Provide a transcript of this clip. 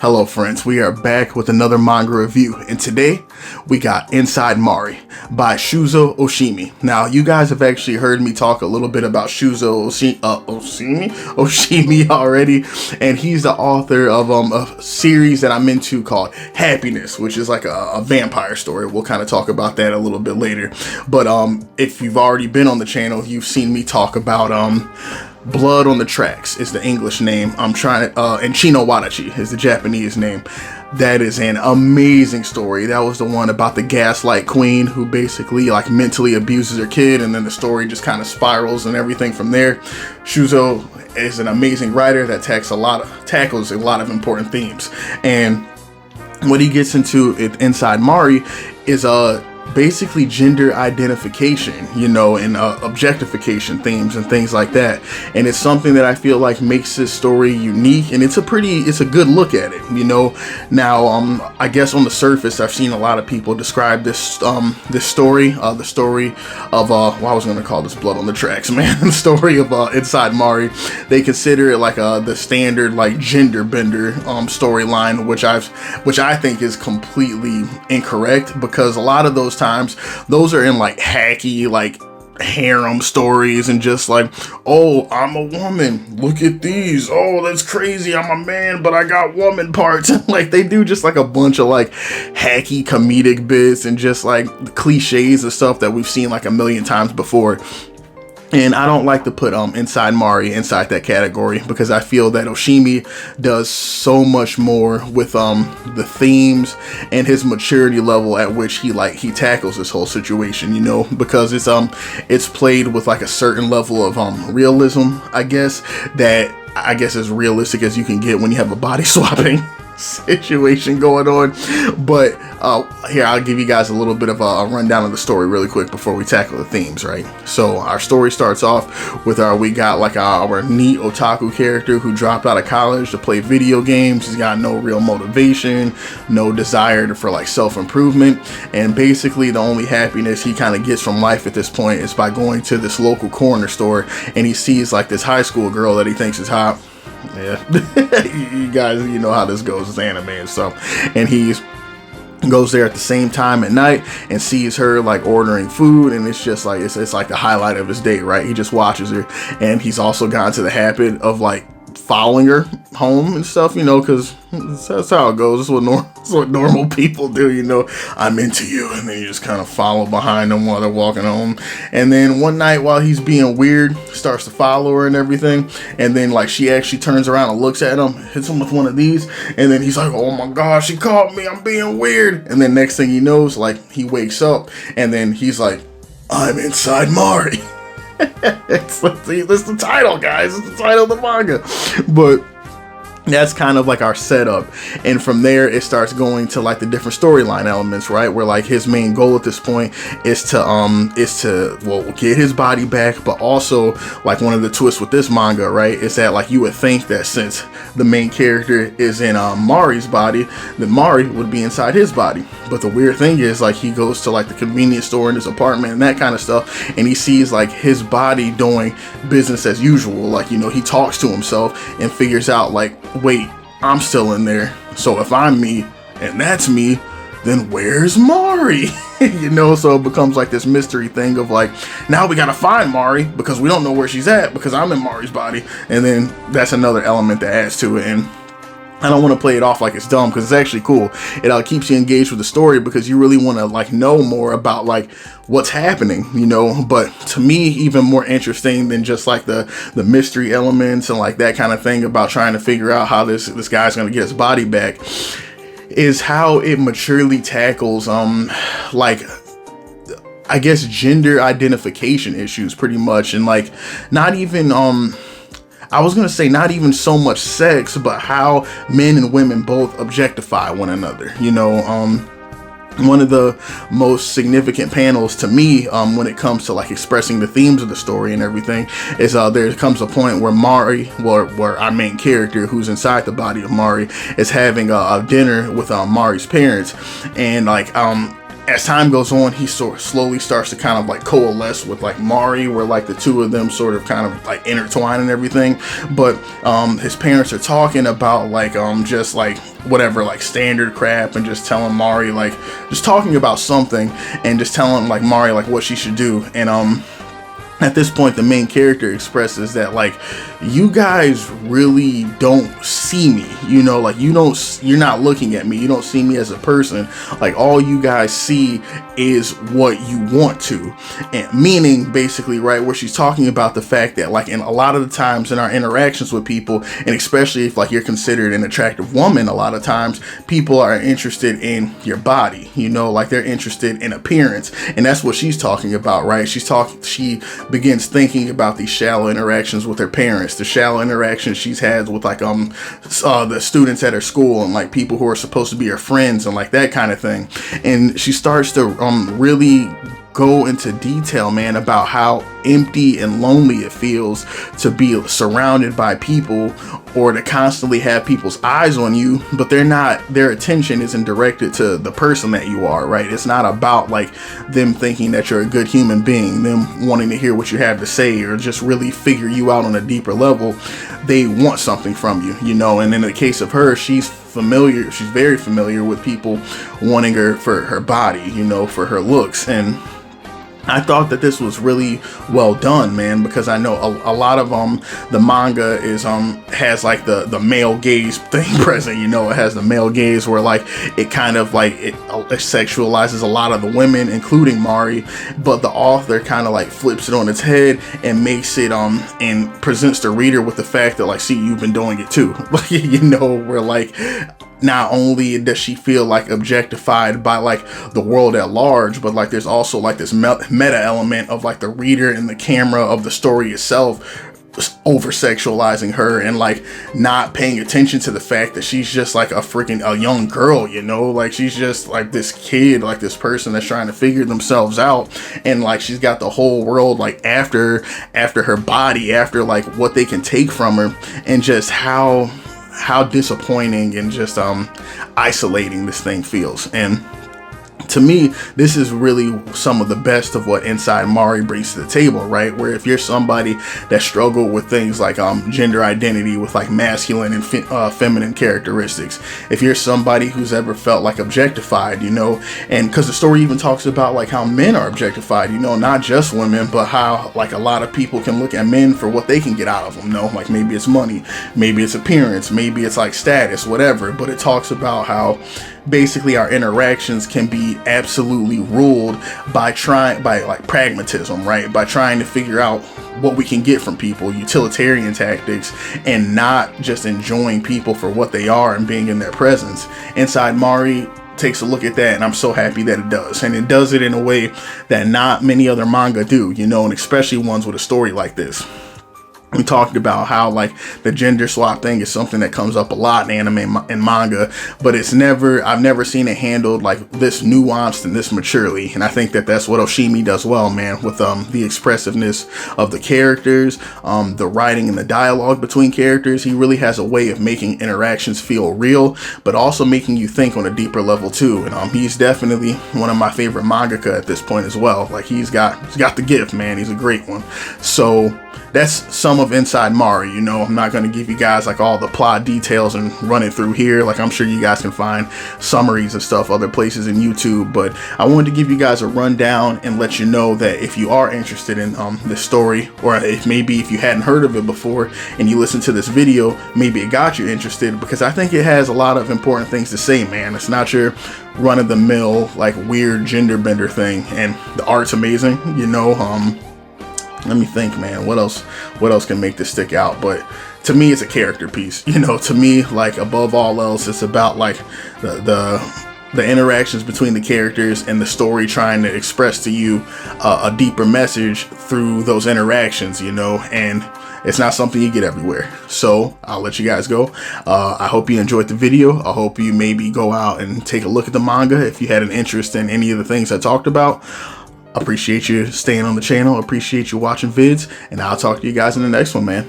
Hello friends, we are back with another manga review, and today we got Inside Mari by Shuzo Oshimi. Now, you guys have actually heard me talk a little bit about Shuzo Oshimi already, and he's the author of a series that I'm into called Happiness, which is like a vampire story. We'll kind of talk about that a little bit later. But if you've already been on the channel, you've seen me talk about Blood on the Tracks is the English name. I'm trying to, and Chino Wadachi is the Japanese name. That is an amazing story. That was the one about the gaslight queen who basically like mentally abuses her kid, and then the story just kind of spirals and everything from there. Shuzo is an amazing writer that tackles a lot of important themes, and what he gets into Inside Mari is basically gender identification, you know, and objectification themes and things like that. And it's something that I feel like makes this story unique, and it's a good look at it, you know. Now, I guess on the surface, I've seen a lot of people describe this story, the story of well, I was going to call this Blood on the Tracks, man. The story of Inside Mari. They consider it like the standard like gender bender storyline, which I think is completely incorrect, because a lot of those times those are in like hacky like harem stories, and just like, oh, I'm a woman, look at these, oh, that's crazy, I'm a man but I got woman parts. Like, they do just like a bunch of like hacky comedic bits and just like cliches and stuff that we've seen like a million times before. And I don't like to put Inside Mari inside that category, because I feel that Oshimi does so much more with the themes and his maturity level at which he tackles this whole situation, you know, because it's played with like a certain level of realism, I guess, that I guess as realistic as you can get when you have a body swapping situation going on. But here, I'll give you guys a little bit of a rundown of the story really quick before we tackle the themes, right? So our story starts off with we got like our neat otaku character who dropped out of college to play video games. He's got no real motivation, no desire for like self-improvement, and basically the only happiness he kind of gets from life at this point is by going to this local corner store, and he sees like this high school girl that he thinks is hot. Yeah, you guys, you know how this goes. It's anime and stuff. And he goes there at the same time at night and sees her like ordering food, and it's just like it's like the highlight of his day, right? He just watches her, and he's also gotten to the habit of like following her home and stuff, you know, because that's how it goes. That's what normal people do, you know. I'm into you, and then you just kind of follow behind them while they're walking home. And then one night, while he's being weird, starts to follow her and everything, and then like she actually turns around and looks at him, hits him with one of these, and then he's like, oh my gosh, she caught me, I'm being weird. And then next thing he knows, like, he wakes up, and then he's like, I'm inside Mari. That's the title, guys. It's the title of the manga. But that's kind of like our setup, and from there it starts going to like the different storyline elements, right? Where like his main goal at this point is to well, get his body back, but also like one of the twists with this manga, right, is that like you would think that since the main character is in Mari's body, that Mari would be inside his body. But the weird thing is, like, he goes to like the convenience store in his apartment and that kind of stuff, and he sees like his body doing business as usual. Like, you know, he talks to himself and figures out like, wait, I'm still in there. So if I'm me and that's me, then where's Mari? You know, so it becomes like this mystery thing of like, now we gotta find Mari because we don't know where she's at because I'm in Mari's body. And then that's another element that adds to it. And I don't want to play it off like it's dumb, because it's actually cool. It keeps you engaged with the story because you really want to like know more about like what's happening, you know. But to me, even more interesting than just like the mystery elements and like that kind of thing about trying to figure out how this guy's going to get his body back is how it maturely tackles like, I guess, gender identification issues pretty much, and like not even I was going to say not even so much sex, but how men and women both objectify one another. You know, one of the most significant panels to me when it comes to like expressing the themes of the story and everything is there comes a point where Mari, where our main character who's inside the body of Mari, is having a dinner with Mari's parents, and like as time goes on, he sort of slowly starts to kind of like coalesce with like Mari, where like the two of them sort of kind of like intertwine and everything. But his parents are talking about like just like whatever, like standard crap, and just telling Mari, like just talking about something and just telling like Mari like what she should do. And at this point, the main character expresses that like, you guys really don't see me, you know, like you're not looking at me, you don't see me as a person, like all you guys see is what you want to. And meaning basically, right, where she's talking about the fact that like in a lot of the times in our interactions with people, and especially if like you're considered an attractive woman, a lot of times people are interested in your body, you know, like they're interested in appearance. And that's what she's talking about, right? She begins thinking about these shallow interactions with her parents, the shallow interactions she's had with like the students at her school, and like people who are supposed to be her friends, and like that kind of thing. And she starts to really go into detail, man, about how empty and lonely it feels to be surrounded by people, or to constantly have people's eyes on you, but their attention isn't directed to the person that you are, right? It's not about like them thinking that you're a good human being, them wanting to hear what you have to say, or just really figure you out on a deeper level. They want something from you, you know. And in the case of her, she's very familiar with people wanting her for her body, you know, for her looks. And I thought that this was really well done, man, because I know a lot of the manga is has like the male gaze thing present, you know. It has the male gaze where like it kind of like it sexualizes a lot of the women, including Mari, but the author kind of like flips it on its head and makes it and presents the reader with the fact that like, see, you've been doing it too. Like, you know, where like not only does she feel like objectified by like the world at large, but like there's also like this meta element of like the reader and the camera of the story itself over sexualizing her, and like not paying attention to the fact that she's just like a young girl, you know, like she's just like this kid, like this person that's trying to figure themselves out, and like she's got the whole world like after her body, after like what they can take from her, and just how disappointing and just isolating this thing feels. And to me, this is really some of the best of what Inside Mari brings to the table, right? Where if you're somebody that struggled with things like gender identity, with like masculine and feminine characteristics, if you're somebody who's ever felt like objectified, you know, and because the story even talks about like how men are objectified, you know, not just women, but how like a lot of people can look at men for what they can get out of them, you know, like maybe it's money, maybe it's appearance, maybe it's like status, whatever. But it talks about how basically our interactions can be absolutely ruled by like pragmatism, right? By trying to figure out what we can get from people, utilitarian tactics, and not just enjoying people for what they are and being in their presence. Inside Mari takes a look at that, and I'm so happy that it does. And it does it in a way that not many other manga do, you know, and especially ones with a story like this. We talked about how like the gender swap thing is something that comes up a lot in anime and manga, but I've never seen it handled like this nuanced and this maturely. And I think that that's what Oshimi does well, man, with the expressiveness of the characters, the writing and the dialogue between characters. He really has a way of making interactions feel real, but also making you think on a deeper level too. And he's definitely one of my favorite mangaka at this point as well. Like he's got the gift, man. He's a great one. So that's some of Inside Mari. You know, I'm not going to give you guys like all the plot details and run it through here. Like I'm sure you guys can find summaries and stuff other places in YouTube, but I wanted to give you guys a rundown and let you know that if you are interested in this story, or if you hadn't heard of it before and you listen to this video, maybe it got you interested, because I think it has a lot of important things to say, man. It's not your run-of-the-mill like weird gender bender thing, and the art's amazing, you know. Let me think, man, what else can make this stick out? But to me, it's a character piece, you know. To me, like above all else, it's about like the interactions between the characters and the story trying to express to you a deeper message through those interactions, you know. And it's not something you get everywhere. So I'll let you guys go. I hope you enjoyed the video. I hope you maybe go out and take a look at the manga if you had an interest in any of the things I talked about. Appreciate you staying on the channel. Appreciate you watching vids, and I'll talk to you guys in the next one, man.